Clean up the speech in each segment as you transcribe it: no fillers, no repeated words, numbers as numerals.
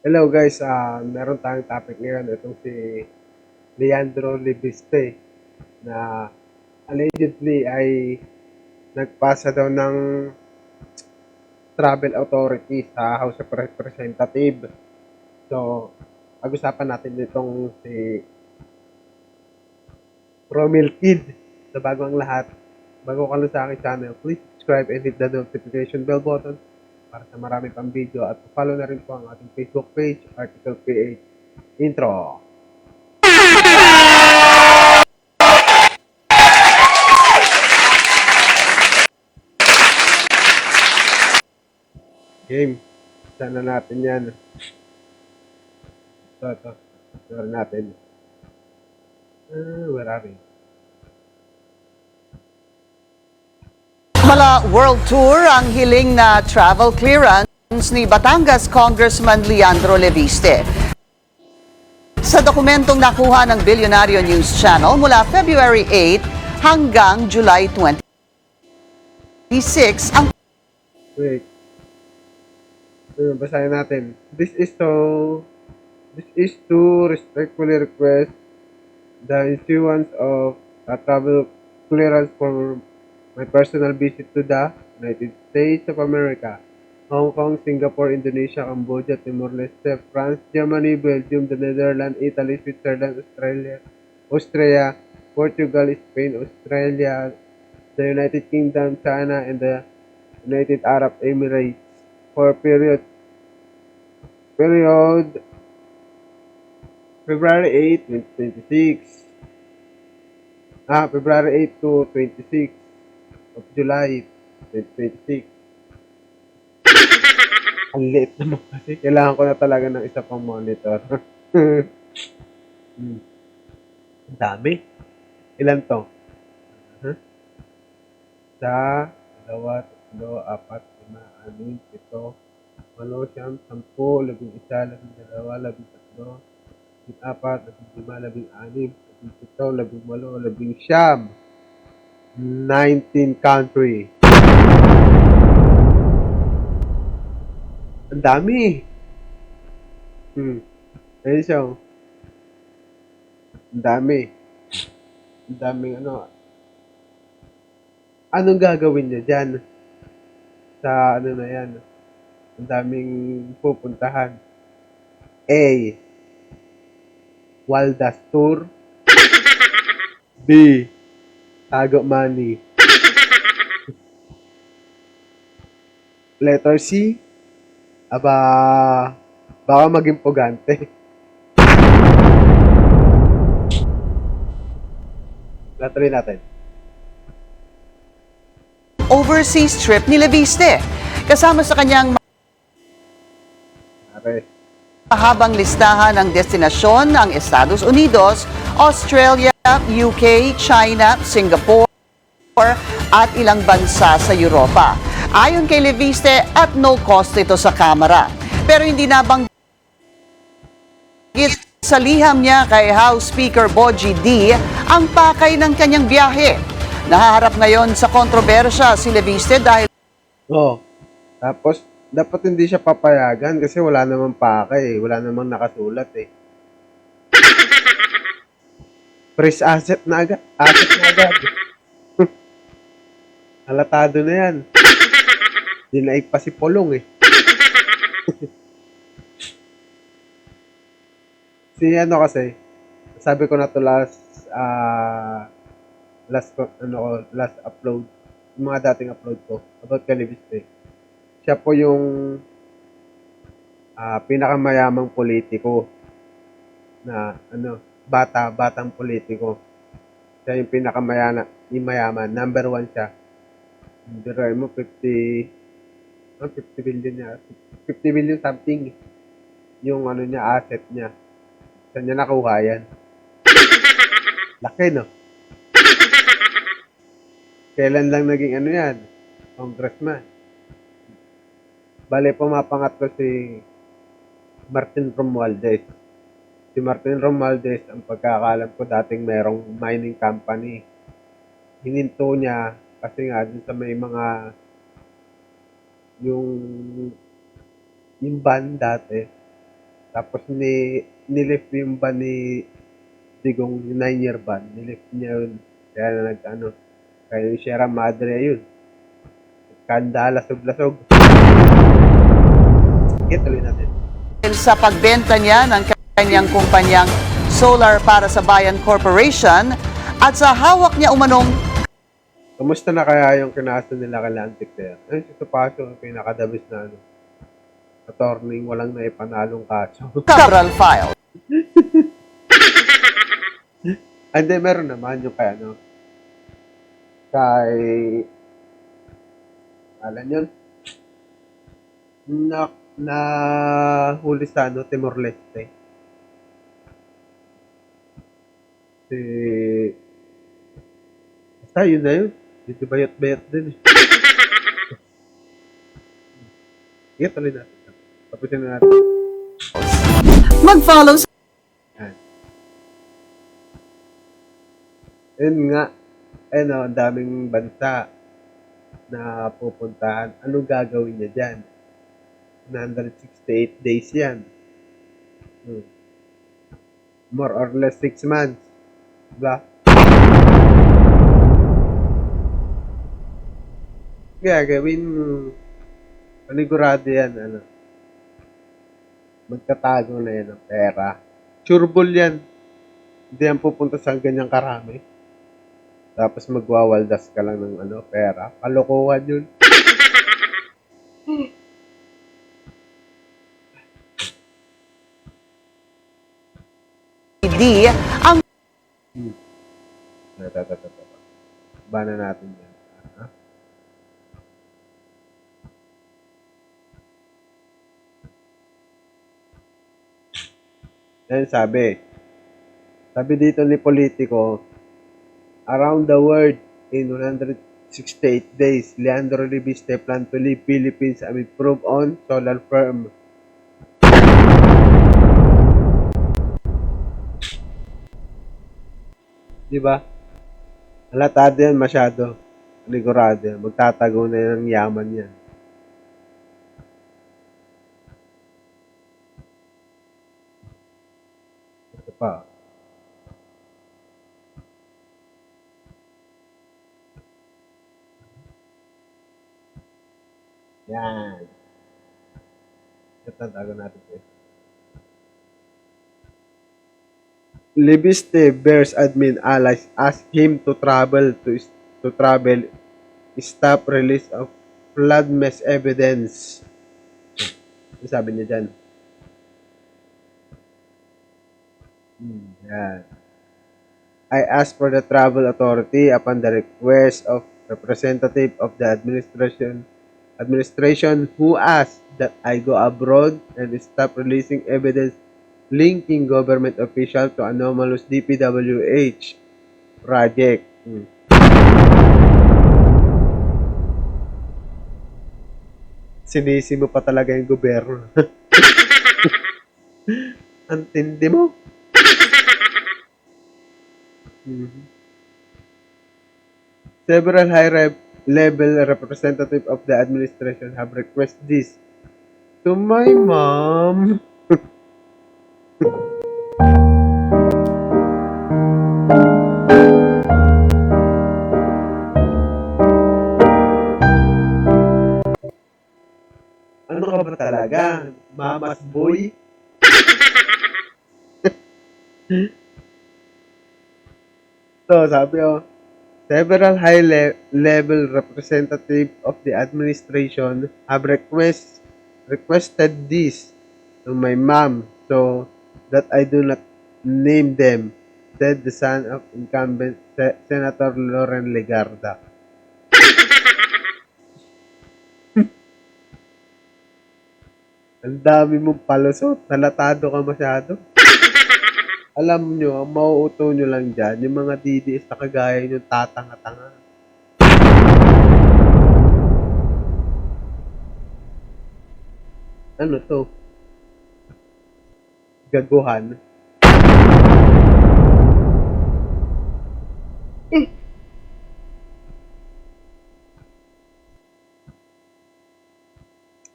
Hello guys, meron tayong topic ngayon. Itong si Leandro Libiste na allegedly ay nagpasa daw ng travel authority sa House of Representatives. So, pag-usapan natin itong si Romel Kid. So, bago ang lahat, bago ka lang sa aking channel, please subscribe and hit the notification bell button para sa marami pang video at follow na rin po ang ating Facebook page, Article PH Intro. Game. Sana natin yan. Ito. Sana natin. Where are we? Mala World Tour ang hiling na travel clearance ni Batangas Congressman Leandro Leviste. Sa dokumentong nakuha ng Billionario News Channel mula February 8 hanggang July 26 ang Wait. Basahin natin. This is to respectfully request the issuance of a travel clearance for my personal visit to the United States of America, Hong Kong, Singapore, Indonesia, Cambodia, Timor-Leste, France, Germany, Belgium, the Netherlands, Italy, Switzerland, Austria, Portugal, Spain, Australia, the United Kingdom, China, and the United Arab Emirates for period February 8, 2026. February 8 to 26 of July 2026. Ang liit naman kasi. Kailangan ko na talaga ng isa pang monitor. Ang dami. Ilan to? Isa, dalawa, tatlo, apat, lima, anim, pito, walo, siyam, sampu, 11, 12, 13, 14, 15, 16, 17, 18, 19 country. Ang dami. Ayun siya. Ang dami. Ang daming ano. Anong gagawin niya dyan? Sa ano na yan? Ang daming pupuntahan. A. Waldas Tour. B. Tago Money. Letter C. Baka maging pugante. Letter natin. overseas trip ni Leviste. Kasama sa kanyang mahabang listahan ng destinasyon ng Estados Unidos, Australia, UK, China, Singapore, at ilang bansa sa Europa. Ayon kay Leviste, at no cost ito sa kamera. Pero hindi nabanggit sa liham niya kay House Speaker Bogie D ang pakay ng kanyang biyahe. Nahaharap ngayon sa kontrobersya si Leviste dahil Tapos dapat hindi siya papayagan kasi wala namang pakay, wala namang nakasulat eh. Fresh asset na agad. Halatado na yan. Dinaig pa si Polong eh. Si ano kasi, sabi ko na to last upload, yung mga dating upload ko about Calibiste. Siya po yung pinakamayamang politiko na batang politiko. Siya yung mayaman, number 1 siya. Biruin mo 50 billion niya. 50 billion something yung asset niya. Saan niya nakuha yan? Laki, no? Kailan lang naging yan? Congressman. Bale, pumapangatlo si Martin Romualdez. Si Martin Romualdez, ang pagkakalam ko, dating merong mining company. Hininto niya kasi nga dun sa may mga yung ban dati, Tapos nilift yung ban ni Digong, yung 9-year ban. Nilift niya yun. Kaya na kaya yung Sierra Madre yun. Kanda, lasog-lasog. Sige, tuloy natin. Sa pagbenta niya ng kanyang kumpanyang Solar para sa Bayan Corporation at sa hawak niya umanong Kamusta na kaya yung kinaso nila kay Lantic kaya? Ay, si Topacio ang pinakadabis na attorney, walang naipanalong kaso. several files. Hindi, meron naman yung kay, alam yun, na huli sa Timor-Leste. Si, basta yun na yun. Dito bayot-bayot din eh. Sige, tuloy natin. Tapusin na natin. Mag-follow sa Yan. Yun nga, ang daming bansa na pupuntahan. Anong gagawin niya dyan? 168 days yan. More or less 6 months. Diba? Kaya gawin panigurado yan, magtatago na yan ng pera. Sureball yan. Hindi yan pupunta sa ganyang karami. Tapos magwawaldas ka lang ng pera. Kalokohan yun. ID ang Bana natin yan. Yan sabi dito ni politiko, around the world in 168 days, Leandro Libiste plan to leave Philippines amid prove on solar firm. Diba? Halatado yan masyado. Panigurado yan. Magtatago na yan ng yaman yan. Ito pa. Yan. Ito, tago natin ito. Libiste bears admin allies ask him to travel stop release of flood mess evidence. Ano sabi niya dyan? Yan. I asked for the travel authority upon the request of representative of the administration who asked that I go abroad and stop releasing evidence linking government official to anomalous DPWH project. Sinisi mo pa talaga yung gobyerno. Ang tindi mo. Several high-level representatives of the administration have requested this to my mom. Ano ka ba talaga? Mama's boy? So, sabi several high-level representatives of the administration have requested this to my mom so that I do not name them, said the son of incumbent Senator Loren Legarda. Ang dami mong palusot, nalatado ka masyado. Alam nyo, ang mauuto nyo lang dyan, yung mga DDS na kagaya nyo tatanga-tanga. Ano to? Gaguhan.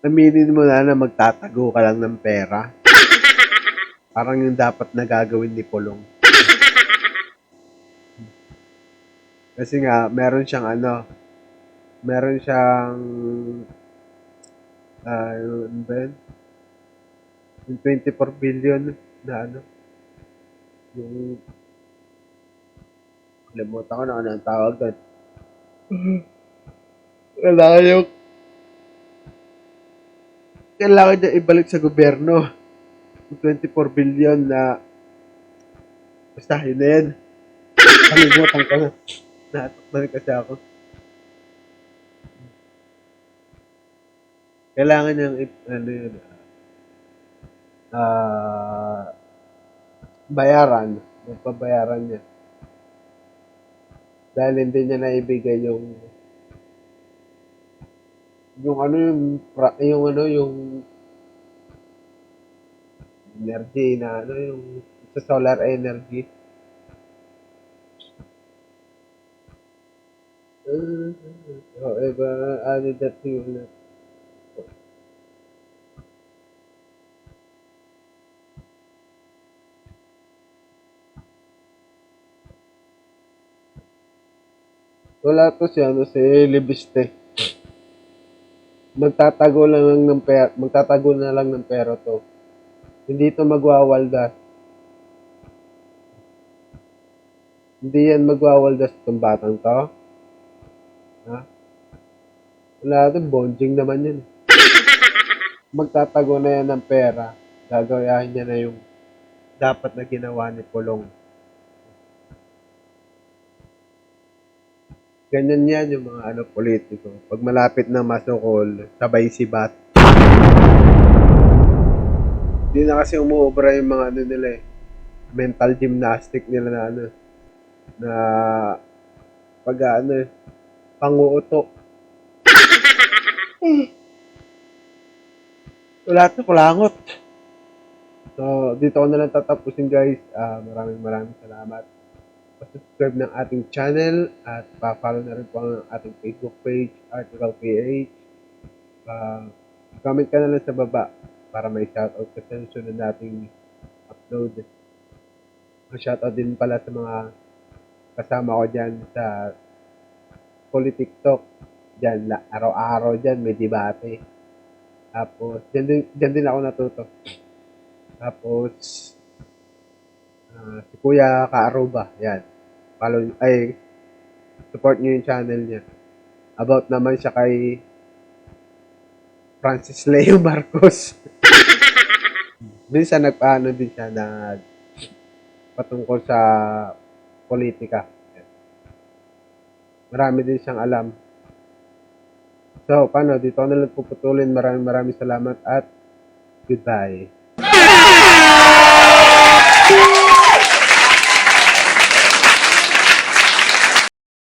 Aminin mo na magtatago ka lang ng pera. Parang yung dapat na gagawin ni Pulong. Kasi nga, meron siyang, ano ba yun? Yung 24 billion na yung, kalimutan ko na ano ang tawag doon. Kailangan kailangan niya ibalik sa gobyerno. Yung 24 billion na, basta yun na yan. Kalimutan ko na. Natakpan kasi ako. Kailangan niyang, ano yun, bayaran. Magpabayaran niya. Dahil hindi niya naibigay yung ano yung energy na yung sa solar energy. However, added that fuel na wala to si si Libiste. Magtatago na lang ng pera to. Hindi to magwawaldas. Hindi yan magwawaldas tong batang to. Ha? Wala to, bonjing naman yan. Magtatago na yan ng pera. Gagayahin niya na yung dapat na ginawa ni Pulong. Ganyan yan yung mga politiko. Pag malapit na masukol, sabay sibat. Hindi na kasi umuobra yung mga nila mental gymnastic nila na na pag panguuto. Wala to, kulangot. So, dito ko na lang tatapusin guys. Maraming salamat. Pa-subscribe ng ating channel at pa-follow na rin po ang ating Facebook page, Article PH. Comment ka na lang sa baba para may shoutout ka sa susunod nating upload. Shoutout din pala sa mga kasama ko dyan sa Politiktok. Dyan, araw-araw dyan may debate. Tapos, dyan din ako natuto. Tapos, si Kuya Kaaruba, yan. Support nyo yung channel niya. About naman siya kay Francis Leo Marcos. Minsan nagpaano din siya patungkol sa politika. Marami din siyang alam. So, paano? Dito ko na lang puputulin. Maraming salamat at goodbye.